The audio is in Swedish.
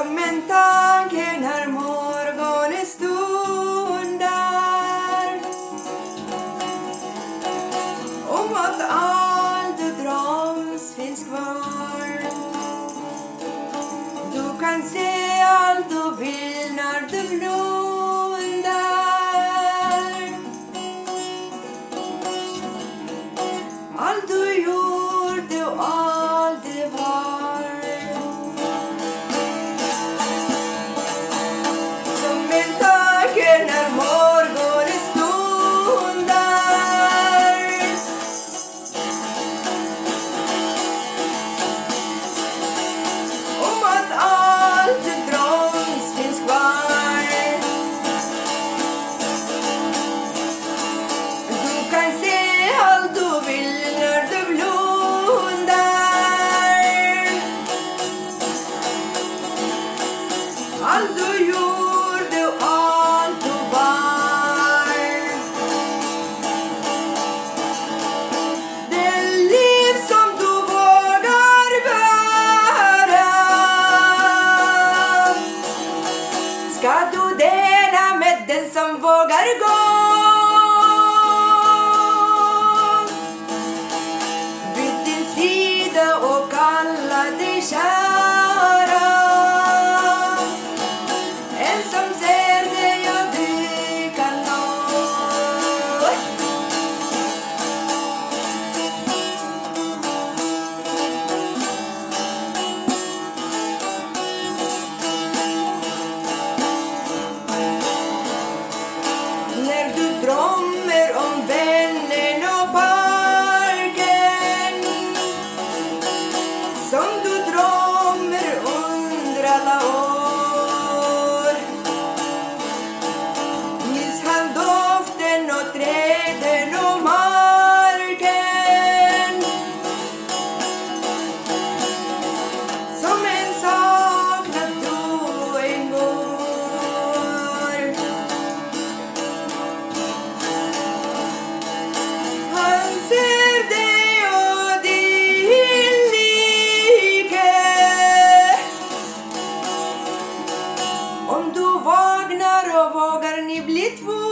Som en tanke när morgonen stundar, om att allt du dröms finns kvar. Du kan se allt du vill när du blundar. Allt du gjorde och allt det var. När morgonen stundar, om att allt dröms finns kvar. Du kan se allt du vill när du blundar. Allt du gjorde och allt du var. Det liv som du vågar bära ska du dela med den som vågar gå. Byt din sida och kalla dig kära. En som ser dig och du kan nå. När du drömmer om vännen och parken, som du drömmer under alla år, minns han doften och träden och marken, som en saknad du en går. Han ser dig och din like. Om du vaknar och vågar ni bli två.